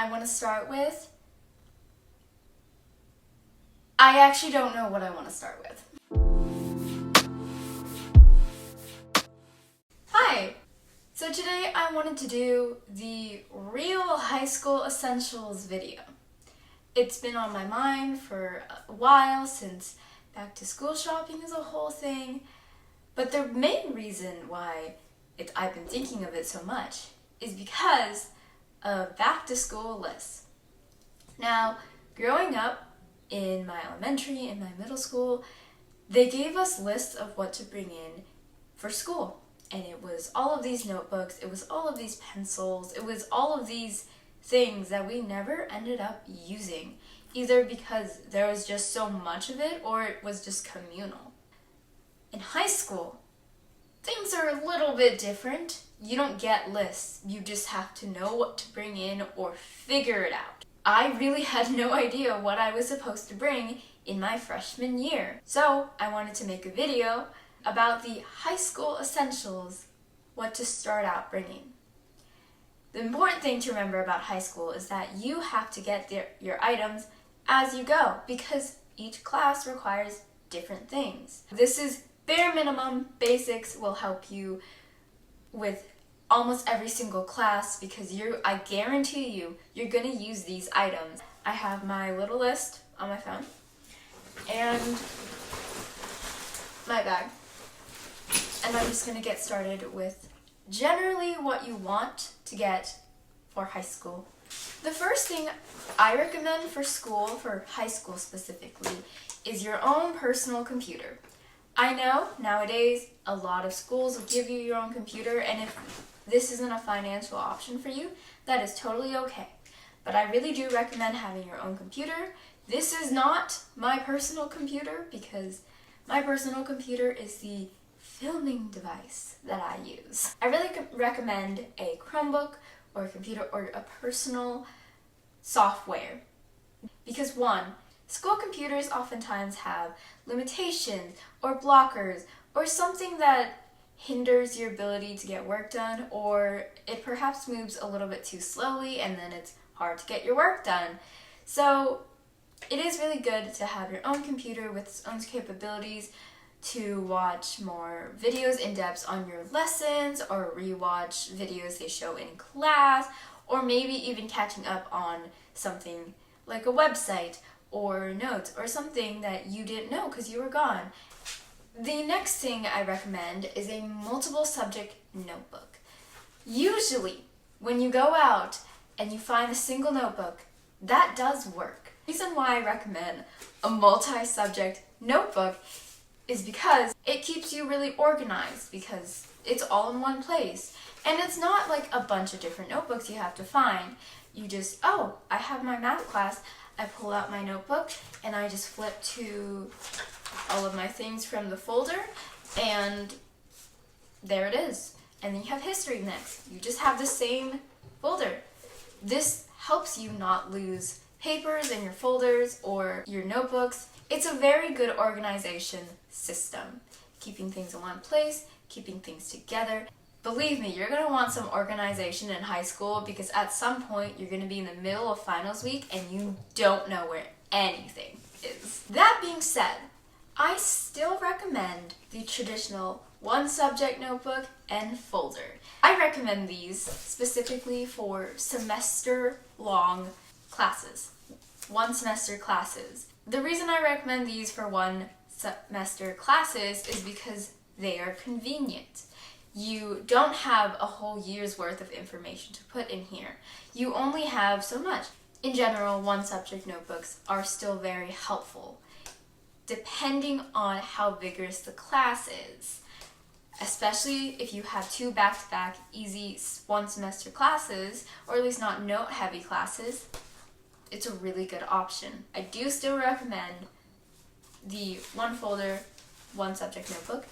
I want to start with, I actually don't know what I want to start with. Hi! So today I wanted to do the real high school essentials video. It's been on my mind for a while since back to school shopping is a whole thing, but the main reason why I've been thinking of it so much is because of back to school lists. Now, growing up in my elementary and my middle school, they gave us lists of what to bring in for school. And it was all of these notebooks, it was all of these pencils, it was all of these things that we never ended up using, either because there was just so much of it or it was just communal. In high school, things are a little bit different. You don't get lists, you just have to know what to bring in or figure it out. I really had no idea what I was supposed to bring in my freshman year. So I wanted to make a video about the high school essentials, what to start out bringing. The important thing to remember about high school is that you have to get your items as you go because each class requires different things. This is bare minimum. Basics will help you with almost every single class because I guarantee you're going to use these items. I have my little list on my phone and my bag. And I'm just going to get started with generally what you want to get for high school. The first thing I recommend for school, for high school specifically, is your own personal computer. I know nowadays a lot of schools will give you your own computer, and if this isn't a financial option for you, that is totally okay. But I really do recommend having your own computer. This is not my personal computer because my personal computer is the filming device that I use. I really recommend a Chromebook or a computer or a personal software because one, school computers oftentimes have limitations or blockers or something that hinders your ability to get work done, or it perhaps moves a little bit too slowly and then it's hard to get your work done. So it is really good to have your own computer with its own capabilities to watch more videos in depth on your lessons or rewatch videos they show in class, or maybe even catching up on something like a website or notes or something that you didn't know because you were gone. The next thing I recommend is a multiple subject notebook. Usually, when you go out and you find a single notebook, that does work. The reason why I recommend a multi-subject notebook is because it keeps you really organized because it's all in one place. And it's not like a bunch of different notebooks you have to find. You just, I have my math class. I pull out my notebook and I just flip to all of my things from the folder and there it is. And then you have history next. You just have the same folder. This helps you not lose papers in your folders or your notebooks. It's a very good organization system, keeping things in one place, keeping things together. Believe me, you're going to want some organization in high school because at some point you're going to be in the middle of finals week and you don't know where anything is. That being said, I still recommend the traditional one subject notebook and folder. I recommend these specifically for semester-long classes, one semester classes. The reason I recommend these for one semester classes is because they are convenient. You don't have a whole year's worth of information to put in here. You only have so much. In general, one subject notebooks are still very helpful, depending on how vigorous the class is. Especially if you have two back-to-back easy one semester classes, or at least not note-heavy classes, it's a really good option. I do still recommend the one folder, one subject notebook.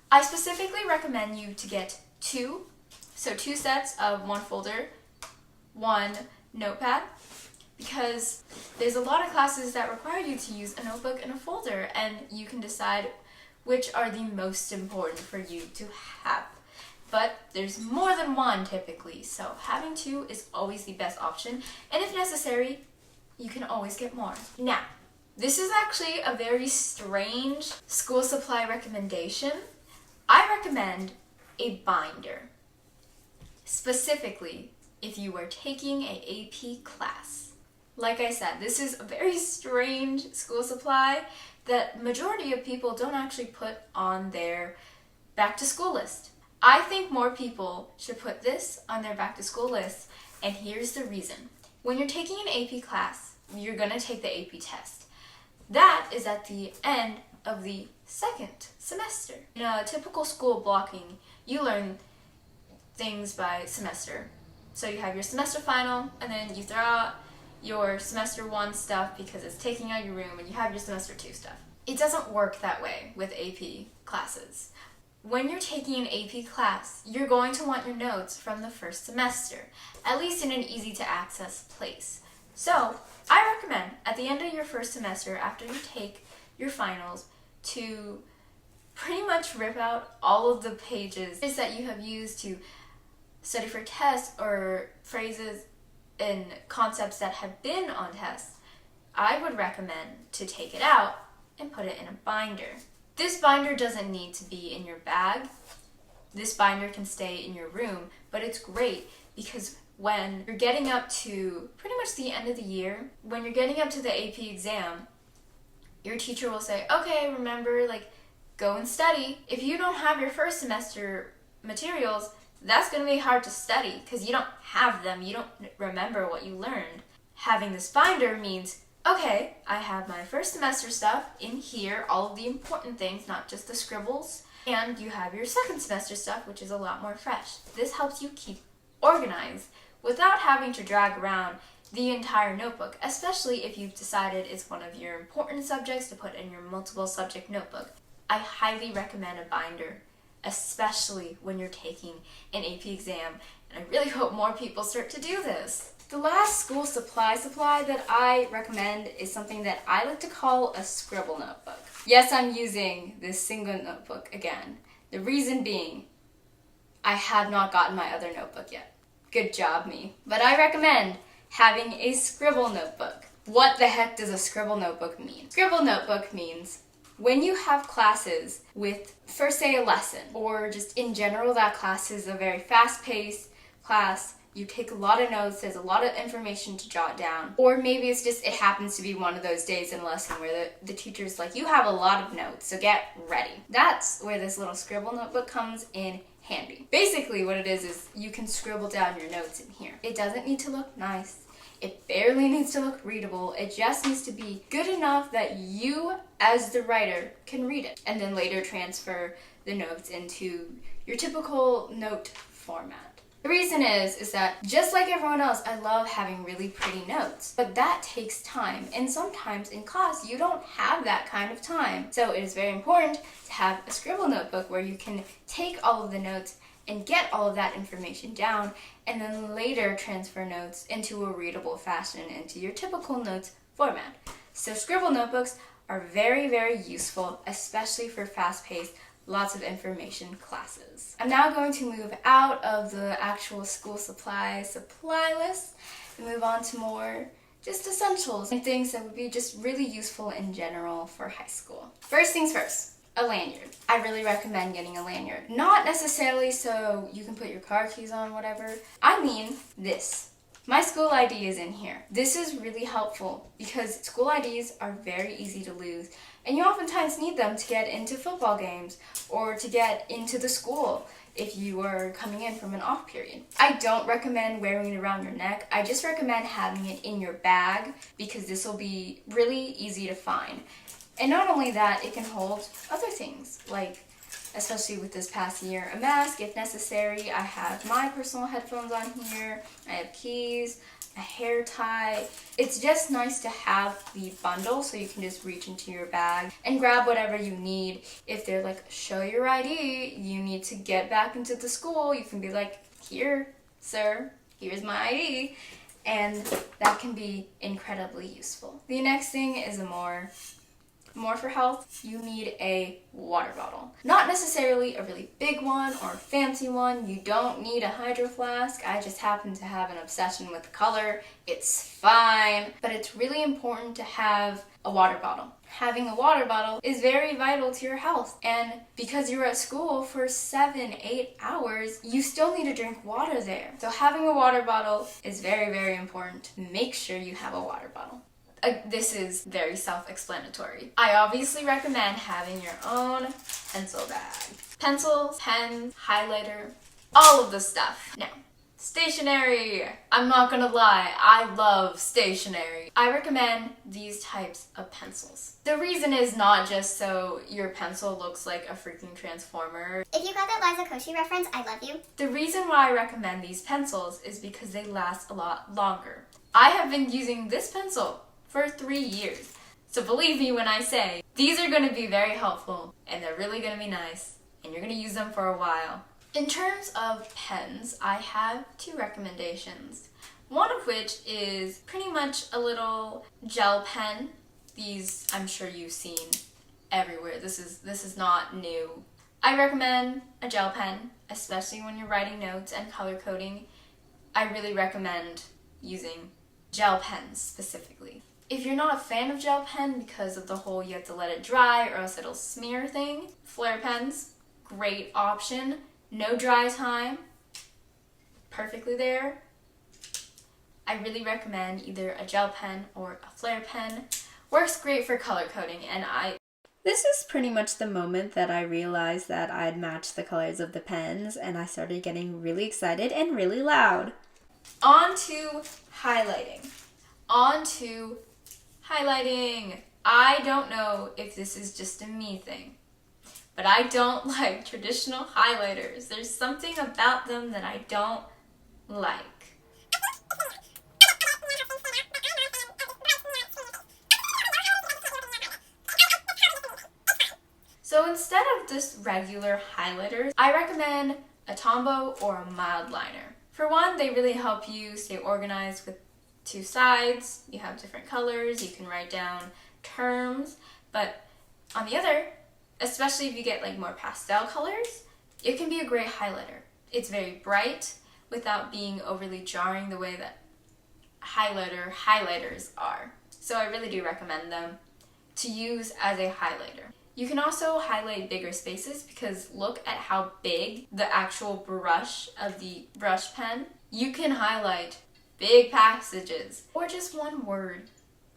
I specifically recommend you to get two sets of one folder, one notepad, because there's a lot of classes that require you to use a notebook and a folder, and you can decide which are the most important for you to have. but there's more than one typically, so having two is always the best option, and if necessary, you can always get more. Now, this is actually a very strange school supply recommendation. I recommend a binder, specifically if you are taking an AP class. Like I said, this is a very strange school supply that majority of people don't actually put on their back to school list. I think more people should put this on their back to school list, and here's the reason. When you're taking an AP class, you're going to take the AP test. That is at the end of the second semester. In a typical school blocking, you learn things by semester. So you have your semester final, and then you throw out your semester 1 stuff because it's taking out your room, and you have your semester 2 stuff. It doesn't work that way with AP classes. When you're taking an AP class, you're going to want your notes from the first semester, at least in an easy to access place. So I recommend at the end of your first semester, after you take your finals, to pretty much rip out all of the pages that you have used to study for tests or phrases and concepts that have been on tests. I would recommend to take it out and put it in a binder. This binder doesn't need to be in your bag. This binder can stay in your room, but it's great because when you're getting up to pretty much the end of the year, when you're getting up to the AP exam, your teacher will say, okay, remember, go and study. If you don't have your first semester materials, that's going to be hard to study because you don't have them. You don't remember what you learned. Having this binder means, okay, I have my first semester stuff in here, all of the important things, not just the scribbles, and you have your second semester stuff, which is a lot more fresh. This helps you keep organized without having to drag around the entire notebook, especially if you've decided it's one of your important subjects to put in your multiple subject notebook. I highly recommend a binder, especially when you're taking an AP exam, and I really hope more people start to do this. The last school supply that I recommend is something that I like to call a scribble notebook. Yes, I'm using this single notebook again. The reason being, I have not gotten my other notebook yet. Good job, me. But I recommend having a scribble notebook. What the heck does a scribble notebook mean? Scribble notebook means when you have classes with, for say, a lesson, or just in general that class is a very fast-paced class, you take a lot of notes, there's a lot of information to jot down, or maybe it's just, it happens to be one of those days in a lesson where the teacher's like, you have a lot of notes, so get ready. That's where this little scribble notebook comes in handy. Basically what it is you can scribble down your notes in here. It doesn't need to look nice. It barely needs to look readable. It just needs to be good enough that you, as the writer, can read it, and then later transfer the notes into your typical note format. The reason is that just like everyone else, I love having really pretty notes, but that takes time, and sometimes in class you don't have that kind of time. So it is very important to have a scribble notebook where you can take all of the notes and get all of that information down, and then later transfer notes into a readable fashion into your typical notes format. So scribble notebooks are very, very useful, especially for fast-paced, lots of information classes. I'm now going to move out of the actual school supply list and move on to more just essentials and things that would be just really useful in general for high school. First things first, a lanyard. I really recommend getting a lanyard. Not necessarily so you can put your car keys on, whatever. I mean this. My school ID is in here. This is really helpful because school IDs are very easy to lose, and you oftentimes need them to get into football games or to get into the school if you are coming in from an off period. I don't recommend wearing it around your neck. I just recommend having it in your bag because this will be really easy to find. And not only that, it can hold other things, like, especially with this past year, a mask if necessary. I have my personal headphones on here, I have keys, a hair tie. It's just nice to have the bundle so you can just reach into your bag and grab whatever you need. If they're like, show your ID, you need to get back into the school, you can be like, here, sir, here's my ID. And that can be incredibly useful. The next thing is a more more for health, you need a water bottle. Not necessarily a really big one or a fancy one. You don't need a hydro flask. I just happen to have an obsession with color. It's fine, but it's really important to have a water bottle. Having a water bottle is very vital to your health, and because you're at school for 7-8 hours, you still need to drink water there. So having a water bottle is very, very important. Make sure you have a water bottle. This is very self-explanatory. I obviously recommend having your own pencil bag. Pencils, pens, highlighter, all of the stuff. Now, stationery. I'm not gonna lie, I love stationery. I recommend these types of pencils. The reason is not just so your pencil looks like a freaking transformer. If you got that Liza Koshy reference, I love you. The reason why I recommend these pencils is because they last a lot longer. I have been using this pencil for 3 years. So believe me when I say, these are gonna be very helpful and they're really gonna be nice and you're gonna use them for a while. In terms of pens, I have 2 recommendations. One of which is pretty much a little gel pen. These I'm sure you've seen everywhere. This is not new. I recommend a gel pen, especially when you're writing notes and color coding. I really recommend using gel pens specifically. If you're not a fan of gel pen because of the whole you have to let it dry or else it'll smear thing, flare pens, great option. No dry time, perfectly there. I really recommend either a gel pen or a flare pen. Works great for color coding, and This is pretty much the moment that I realized that I'd matched the colors of the pens, and I started getting really excited and really loud. On to highlighting. I don't know if this is just a me thing, but I don't like traditional highlighters. There's something about them that I don't like. So instead of just regular highlighters, I recommend a Tombow or a mild liner. For one, they really help you stay organized with 2 sides. You have different colors, you can write down terms, but on the other, especially if you get like more pastel colors, it can be a great highlighter. It's very bright without being overly jarring the way that highlighters are. So I really do recommend them to use as a highlighter. You can also highlight bigger spaces because look at how big the actual brush of the brush pen. You can highlight big passages or just one word,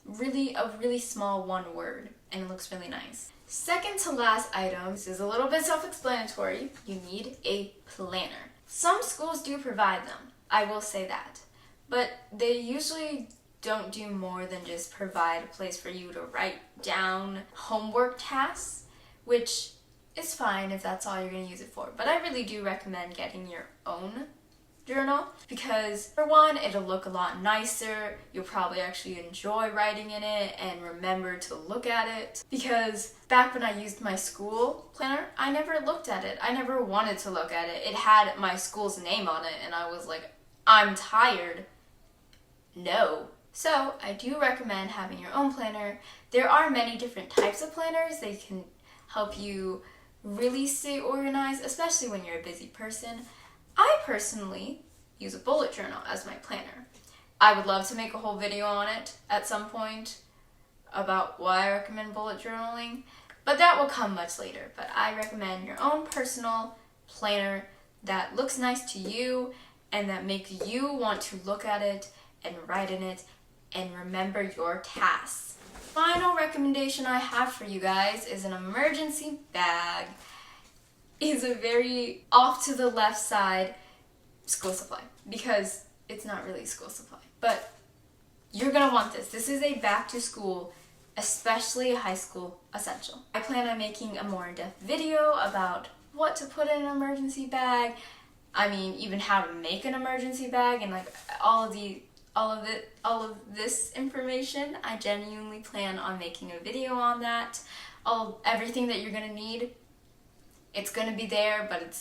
a really small one word, and it looks really nice. Second to last item, this is a little bit self-explanatory. You need a planner. Some schools do provide them, I will say that, but they usually don't do more than just provide a place for you to write down homework tasks, which is fine if that's all you're going to use it for. But I really do recommend getting your own journal because, for one, it'll look a lot nicer. You'll probably actually enjoy writing in it and remember to look at it. Because back when I used my school planner, I never looked at it. I never wanted to look at it. It had my school's name on it and I was like, I'm tired. No. So I do recommend having your own planner. There are many different types of planners. They can help you really stay organized, especially when you're a busy person. I personally use a bullet journal as my planner. I would love to make a whole video on it at some point about why I recommend bullet journaling, but that will come much later. But I recommend your own personal planner that looks nice to you and that makes you want to look at it and write in it and remember your tasks. Final recommendation I have for you guys is an emergency bag. It's a very off to the left side school supply because it's not really school supply, but you're gonna want this. This is a back to school, especially high school essential. I plan on making a more in-depth video about what to put in an emergency bag. I mean, even how to make an emergency bag and like all of this information. I genuinely plan on making a video on that. Everything that you're gonna need, it's gonna be there, but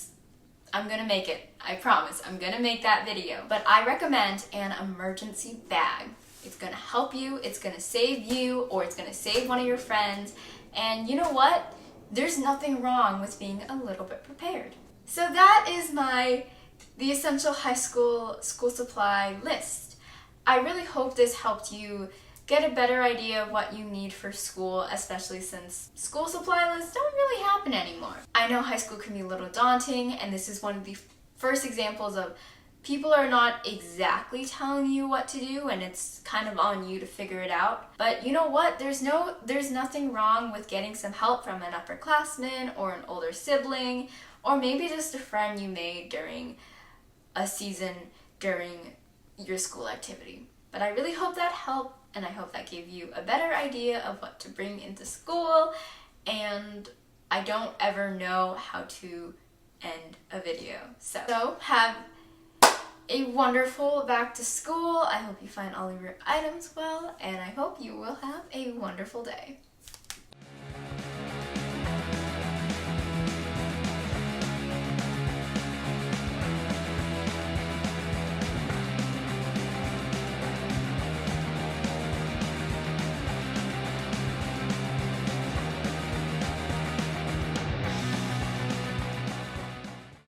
I'm gonna make it. I promise, I'm gonna make that video. But I recommend an emergency bag. It's gonna help you, it's gonna save you, or it's gonna save one of your friends, And you know what? There's nothing wrong with being a little bit prepared. So that is the essential high school supply list. I really hope this helped you get a better idea of what you need for school, especially since school supply lists don't really happen anymore. I know high school can be a little daunting, and this is one of the first examples of people are not exactly telling you what to do, and it's kind of on you to figure it out. But you know what? There's nothing wrong with getting some help from an upperclassman or an older sibling, or maybe just a friend you made during a season during your school activity. But I really hope that helped, and I hope that gave you a better idea of what to bring into school. And I don't ever know how to end a video. So have a wonderful back to school. I hope you find all of your items well, and I hope you will have a wonderful day.